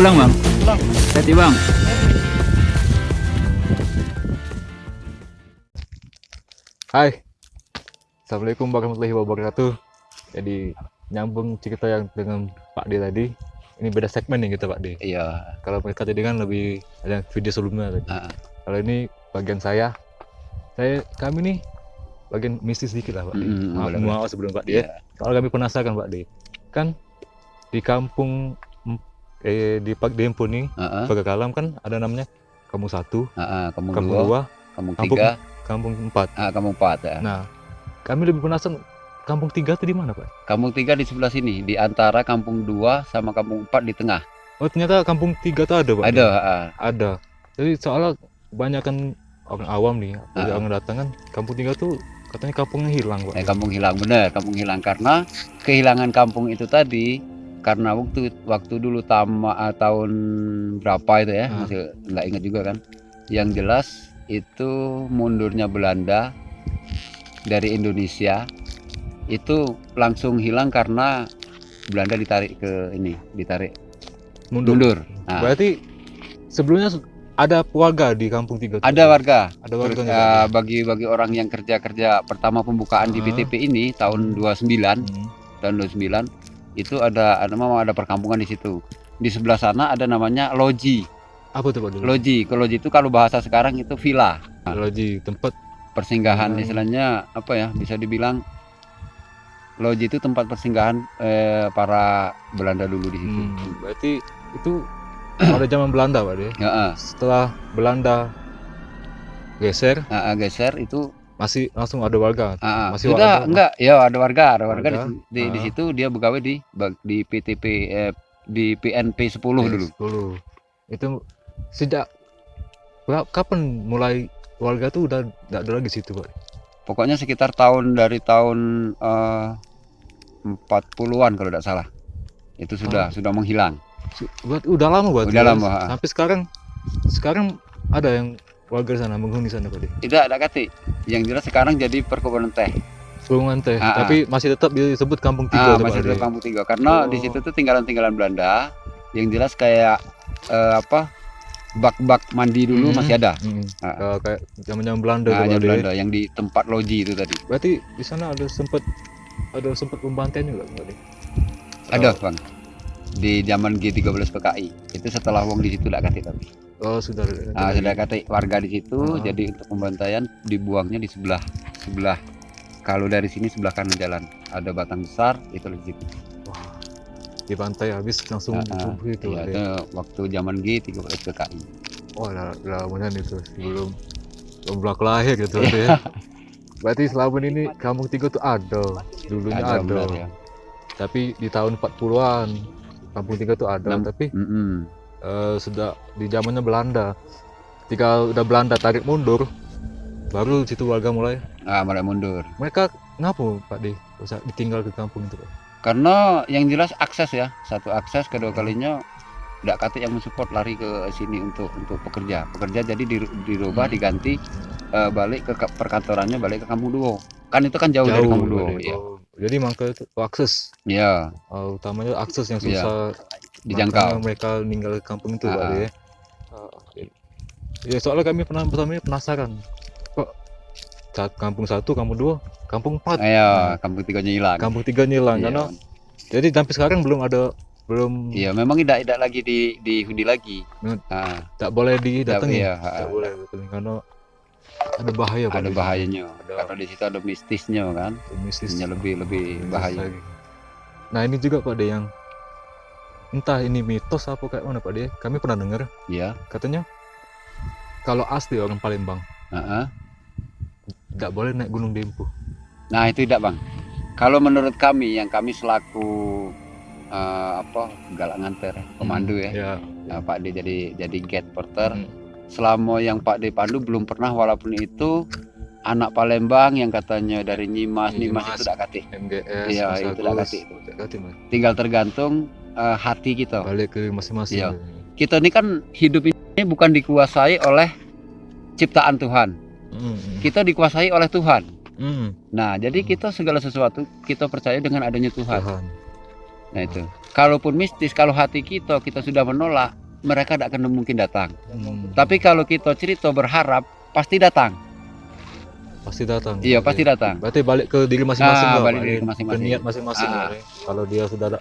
pulang bang? Pulang. Hati bang. Hai, Assalamualaikum warahmatullahi wabarakatuh. Jadi nyambung cerita yang dengan Pak D tadi. Ini beda segmen nih kita Pak D. Iya. Kalau mereka tadi kan lebih ada video sebelumnya tadi. Ah, Kalau ini bagian kami nih bagian mistis sedikit lah Pak D. boleh, Maaf sebelum Pak D iya. ya. Kalau kami penasaran Pak D, kan di kampung di Pak Dempo nih, Ah, Pagakalam kan ada namanya Kampung 1, kampung Kampung 2, 2, kampung Kampung 3, Kampung 4. kampung 4 ya. Nah, kami lebih penasaran Kampung 3 itu di mana Pak? Kampung 3 di sebelah sini, di antara kampung 2 sama kampung 4 di tengah. Oh ternyata Kampung 3 tuh ada Pak? Ada, Ada. Jadi soalnya kebanyakan orang awam nih, Ah. orang datang kan, Kampung 3 tuh katanya kampungnya hilang Pak. kampung hilang, bener, kampung hilang karena kehilangan kampung itu tadi karena waktu dulu tahun berapa itu ya, masih nggak ingat juga kan. Yang jelas itu mundurnya Belanda dari Indonesia itu langsung hilang karena Belanda ditarik mundur. Nah, Berarti sebelumnya ada keluarga di Kampung 3 tuh? ada warga. Ada warganya Pak? Bagi orang yang kerja pertama pembukaan di PTP ini tahun 29, tahun 29 itu ada perkampungan di situ. Di sebelah sana ada namanya loji. Apa tuh Pak dulu? Loji itu kalau bahasa sekarang itu villa. Loji, tempat Persinggahan istilahnya apa ya? Bisa dibilang loji itu tempat persinggahan para Belanda dulu di situ. Berarti itu pada zaman Belanda Pak deh. Ya, Setelah Belanda geser, geser itu masih langsung ada warga. Masih sudah ada- enggak ya ada warga Warga, di situ dia begawe di PTP di PNP 10 dulu. 10. Itu sejak kapan mulai warga tuh udah nggak ada lagi situ Pak? Pokoknya sekitar dari tahun 40-an kalau tidak salah. Itu sudah menghilang. Buat udah lama buat Udah lama, sampai sekarang ada yang warga sana menghuni sana Pak. Tidak ada kati. Yang jelas sekarang jadi perkebunan teh. Perhubungan teh, tapi masih tetap disebut Kampung 3 tuh, Masih Pak, tetap kampung 3 karena di situ tuh tinggalan-tinggalan Belanda. Yang jelas kayak bak-bak mandi dulu masih ada. Kayak zaman-zaman Belanda tuh, Yang Pak, Belanda yang di tempat loji itu tadi. Berarti di sana ada sempat pembantaian juga Pak? Ada bang. Di zaman G13 PKI itu setelah wong di situ tidak kati tapi. Oh sudah. Sudah kati warga di situ. Jadi untuk pembantaian dibuangnya di sebelah. Kalau dari sini sebelah kanan jalan ada batang besar itu di situ. Wah, di pantai habis langsung tubuh itu. Iya, itu waktu zaman G13 PKI. Oh lamunan itu sebelum belum lahir gitu ya. Berarti selama ini Kampung 3 tuh ada dulunya ada. benar, ya. Tapi di tahun 40-an Kampung 3 tuh ada, tapi sudah di zamannya Belanda. Ketika udah Belanda tarik mundur, baru situ warga mulai Mulai mundur. mereka ngapa Pak D usah ditinggal ke kampung itu Pak? Karena yang jelas akses ya, satu akses, kedua kalinya tidak kati yang mensupport lari ke sini untuk pekerja jadi dirubah diganti balik ke perkantorannya, balik ke Kampung Duo. Kan itu kan jauh dari Kampung Duo. Pak, jadi makanya itu akses Iya. utamanya akses yang susah Dijangkau. makanya mereka meninggal ke kampung itu Pak D ya. Ya soalnya kami penasaran kok Kampung 1, Kampung 2, Kampung 4. Kampung 3-nya hilang. Kampung 3 hilang Iya. karena jadi sampai sekarang belum. Iya, memang tidak lagi dihuni lagi. Tak boleh didatangi. Iya, Tak boleh didatangi karena ada bahaya Pak. ada bahayanya. Ada. Karena di situ ada mistisnya kan. Mistisnya Lebih bahaya. Nah ini juga Pak D yang entah ini mitos apa kayak mana Pak D. Kami pernah dengar Iya. katanya kalau asli orang Palembang tidak boleh naik Gunung Dempo. Nah itu tidak bang. Kalau menurut kami selaku galak nganter pemandu ya. Pak D jadi gate porter. Selama yang Pak D pandu belum pernah, walaupun itu anak Palembang yang katanya dari Nyimas itu tidak kati. MGS. Iya itu tidak kati. Mas. Tinggal tergantung hati kita. Balik ke masing-masing. Iya. Kita ini kan hidup ini bukan dikuasai oleh ciptaan Tuhan. Kita dikuasai oleh Tuhan. Nah, jadi kita segala sesuatu kita percaya dengan adanya Tuhan. Nah itu. kalaupun mistis, kalau hati kita sudah menolak, mereka tidak akan mungkin datang. Tapi kalau kita cerita berharap, pasti datang. Pasti datang. Iya, pasti datang. Berarti balik ke diri masing-masing. Balik diri masing-masing. Ke niat masing-masing. Kalau dia sudah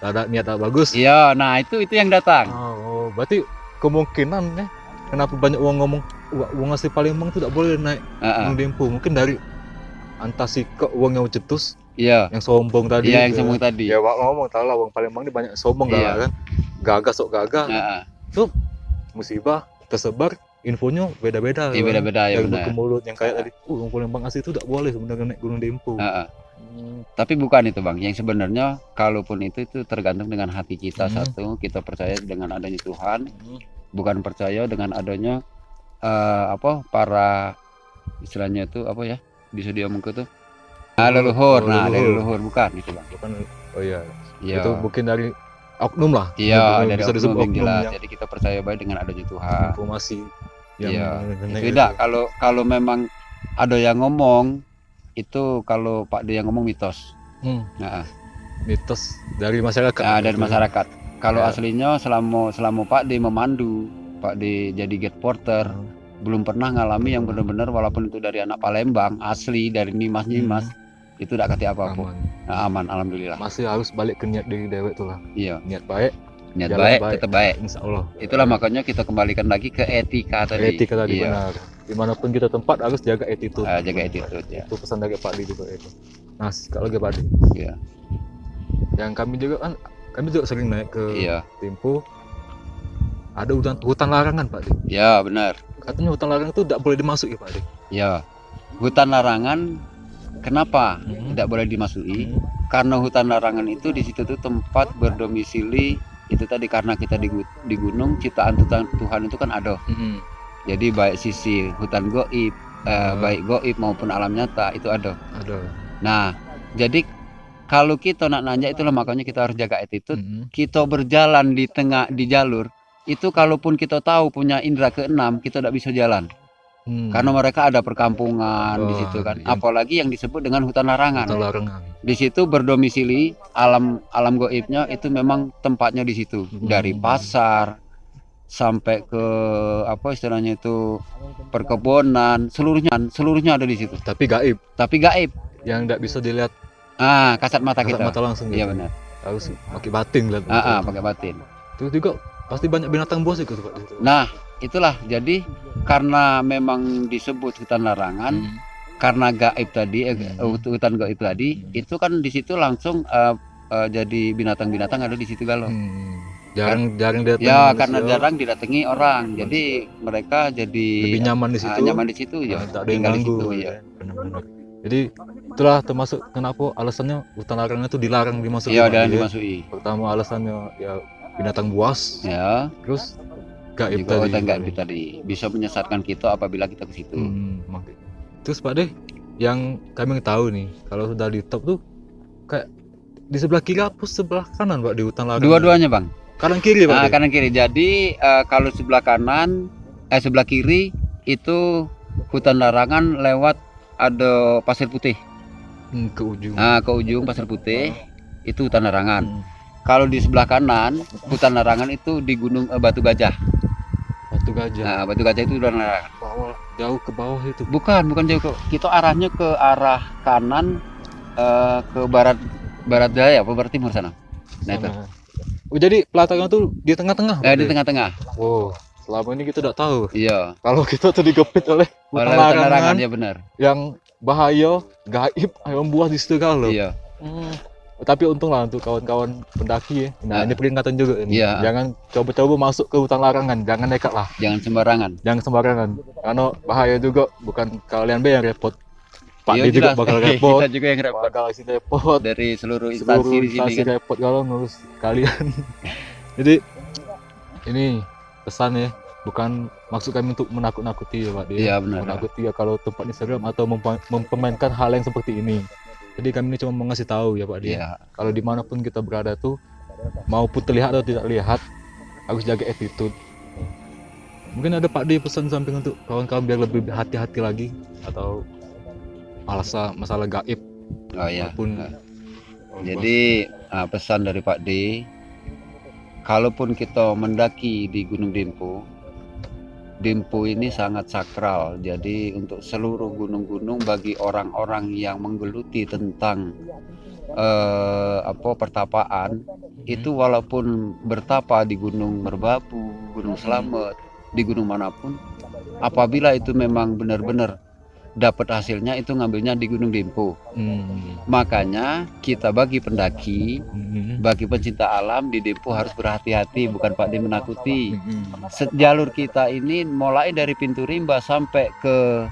ada niat tak bagus. Iya, nah itu yang datang. Oh, berarti kemungkinan ya, kenapa banyak orang ngomong uang asli Palembang itu tidak boleh naik Gunung Dempo? Mungkin dari antasi ke uang yang cetus. Iya. Yang sombong tadi. Iya, yang sombong tadi. Ya, ngomong tahu lah, uang Palembang ini banyak sombong kan. Gagah sok gagah. Tuh musibah tersebar, infonya beda-beda. Iya, beda-beda ya, benar. Ke mulut yang kayak tadi, uang Palembang asli itu tidak boleh sebenarnya naik Gunung Dempo. Tapi bukan itu Bang, yang sebenarnya kalaupun itu tergantung dengan hati kita. Satu, kita percaya dengan adanya Tuhan, bukan percaya dengan adanya para istilahnya itu apa ya, bisa diomong ke tuh leluhur. Nah, dari leluhur bukan itu Bang. Bukan. Oh iya. Itu mungkin dari oknum lah. Iya, dari bisa disebut oknum jelas. Jadi kita percaya baik dengan adanya Tuhan. Informasi yang tidak, kalau memang ada yang ngomong itu, kalau Pak D yang ngomong mitos. Mitos dari masyarakat. Dari masyarakat. Kalau aslinya selama Pak D memandu, Pak D jadi gate porter, belum pernah ngalami yang benar-benar walaupun itu dari anak Palembang asli, dari Nimas itu tidak kati apa-apa. Aman, alhamdulillah. Masih harus balik ke niat diri dewek tuh lah. Iya. Niat baik, tetap baik. Insya Allah. Itulah makanya kita kembalikan lagi ke etika tadi. Etika tadi benar. Dimanapun kita tempat harus jaga attitude. Jaga attitude ya. Itu pesan dari Pak D juga itu. Nah, kalau lagi Pak D. Iya. Yang kami juga sering naik ke Dempo. Ada hutan larangan Pak D. Ya benar. Katanya hutan larangan itu tidak boleh dimasuki Pak D. Ya. Hutan larangan kenapa tidak boleh dimasuki? Karena hutan larangan itu di situ tuh tempat berdomisili itu tadi, karena kita di gunung, ciptaan Tuhan itu kan ada. Jadi baik sisi hutan goib, baik goib maupun alam nyata itu ada. Nah, jadi kalau kita nak nanjak, itulah makanya kita harus jaga attitude. Kita berjalan di jalur itu, kalaupun kita tahu punya indera keenam, kita tidak bisa jalan. Karena mereka ada perkampungan di situ kan. Apalagi yang disebut dengan hutan larangan. Di situ berdomisili alam goibnya, itu memang tempatnya di situ. Dari pasar sampai ke apa istilahnya itu perkebunan, seluruhnya ada di situ. Tapi gaib. Yang tidak bisa dilihat. Kasat mata kita. Mata langsung. Iya benar. Harus pakai batin lihat. Pakai batin. Itu juga pasti banyak binatang buas itu Pak. Nah, itulah jadi karena memang disebut hutan larangan, karena gaib tadi, hutan gaib tadi, itu kan di situ langsung jadi binatang-binatang ada di situ galau. Jarang didatangi. Ya, karena jarang didatangi orang, jadi mereka jadi lebih nyaman di situ. Nyaman di situ ya. Tak ada yang ganggu. Ya. Benar-benar. Jadi itulah termasuk kenapa alasannya hutan larangan itu dilarang dimasuki. Iya, dilarang dimasuki. Pertama alasannya ya binatang buas. Ya. Terus gaib tadi bisa menyesatkan kita apabila kita ke situ. Terus Pak D, yang kami tahu nih, kalau sudah di top tuh kayak di sebelah kiri apa sebelah kanan Pak di hutan larangan? Dua-duanya Bang. Kanan kiri Pak. Kanan kiri. Jadi kalau sebelah sebelah kiri itu hutan larangan, lewat ada pasir putih. Ke ujung. Ke ujung pasir putih itu hutan larangan. Kalau di sebelah kanan hutan larangan itu di Gunung Batu Gajah. Batu Gajah itu hutan larangan. Jauh ke bawah itu. Bukan jauh ke. Kita arahnya ke arah kanan, ke barat daya, barat timur sana. Nah itu. Oh, jadi pelataran tuh di tengah-tengah? Di tengah-tengah. Wow, selama ini kita tidak tahu. Iya. Kalau kita tuh digepit oleh hutan larangan, ya benar. Yang bahaya, gaib, ayam buah di situ kalau. Iya. Tapi untung lah untuk kawan-kawan pendaki ya. Nah, ini peringatan juga ini. Iya. Jangan coba-coba masuk ke hutan larangan, jangan nekat lah. Jangan sembarangan. Karena bahaya juga, bukan kalian yang repot. Pak D juga bakal repot. Kita juga yang repot. Bakal repot. Dari seluruh instansi di sini kan. Repot kalau ngurus kalian. Jadi ini pesan ya, bukan maksud kami untuk menakut-nakuti ya Pak D. Iya benar. Menakuti ya kalau tempatnya seram atau mempermainkan hal yang seperti ini. Jadi kami ini cuma mau ngasih tahu ya Pak D. Kalau dimanapun kita berada tuh, maupun terlihat atau tidak lihat, harus jaga attitude. Mungkin ada Pak D pesan samping untuk kawan-kawan biar lebih hati-hati lagi, atau masalah gaib. Oh iya. Maupun jadi pesan dari Pak D, kalaupun kita mendaki di Gunung Dempo, Dempo ini sangat sakral. Jadi untuk seluruh gunung-gunung, bagi orang-orang yang menggeluti tentang pertapaan, itu walaupun bertapa di Gunung Merbabu, Gunung Slamet, di gunung manapun, apabila itu memang benar-benar dapat hasilnya, itu ngambilnya di Gunung Dempo. Makanya kita bagi pendaki, bagi pencinta alam, di Dempo harus berhati-hati, bukan Pak D menakuti. Jalur kita ini mulai dari pintu rimba sampai ke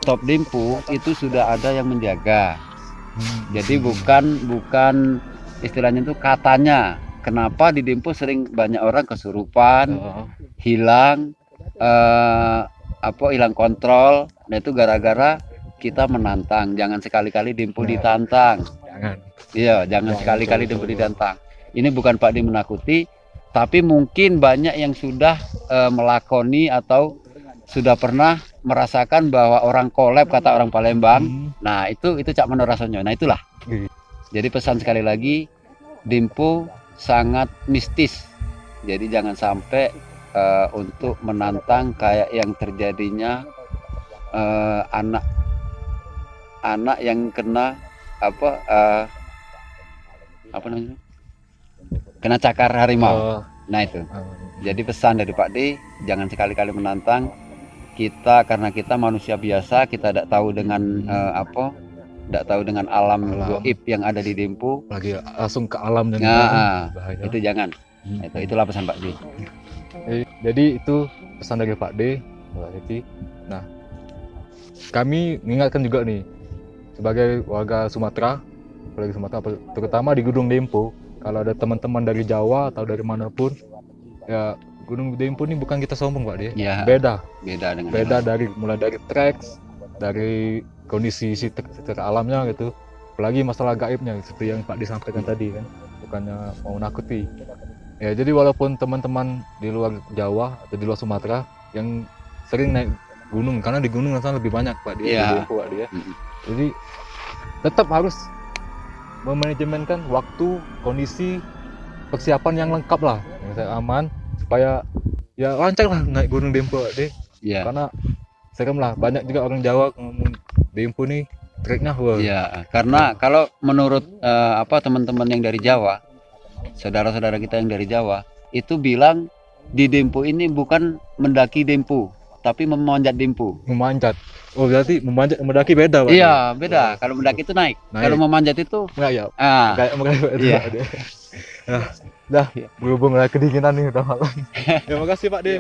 top Dempo itu sudah ada yang menjaga. Jadi bukan istilahnya itu katanya. Kenapa di Dempo sering banyak orang kesurupan, hilang hilang kontrol. Nah itu gara-gara kita menantang. Jangan sekali-kali Dempo ditantang. Jangan sekali-kali Dempo ditantang. Ini bukan Pak D menakuti, tapi mungkin banyak yang sudah melakoni atau sudah pernah merasakan bahwa orang kolab, kata orang Palembang. Nah itu Cak Mano rasanya. Nah itulah. Jadi pesan sekali lagi, Dempo sangat mistis. Jadi jangan sampai untuk menantang kayak yang terjadinya anak yang kena namanya, kena cakar harimau. Nah itu. Jadi pesan dari Pak D, jangan sekali-kali menantang kita, karena kita manusia biasa, kita tidak tahu dengan tidak tahu dengan alam gaib yang ada di Dempo. Lagi langsung ke alam dan itu jangan. Itulah pesan Pak D. Jadi itu pesan dari Pak D. Nah, kami mengingatkan juga nih, sebagai warga Sumatera, terutama di Gunung Dempo, kalau ada teman-teman dari Jawa atau dari manapun, ya Gunung Dempo ini bukan kita sombong Pak D. Ya, beda dengan mulai dari treks, dari kondisi secara alamnya gitu, apalagi masalah gaibnya seperti yang Pak D sampaikan tadi kan, bukannya mau nakuti. Ya jadi walaupun teman-teman di luar Jawa atau di luar Sumatera yang sering naik gunung, karena di gunung sana lebih banyak Pak D, di Dempo Pak D ya. Jadi tetap harus memanajemenkan waktu, kondisi, persiapan yang lengkap lah, yang aman, supaya ya lancar lah naik Gunung Dempo Pak D. Karena serem lah, banyak juga orang Jawa ngomong Dempo nih treknya wah. Karena kalau menurut teman-teman yang dari Jawa, saudara-saudara kita yang dari Jawa, itu bilang di Dempo ini bukan mendaki Dempo, tapi memanjat Dempo. Memanjat. Oh berarti memanjat mendaki beda Pak? Iya beda. Kalau mendaki itu naik. Kalau memanjat itu enggak ya. Dah berhubung kedinginan nih udah malam. Terima kasih Pak D.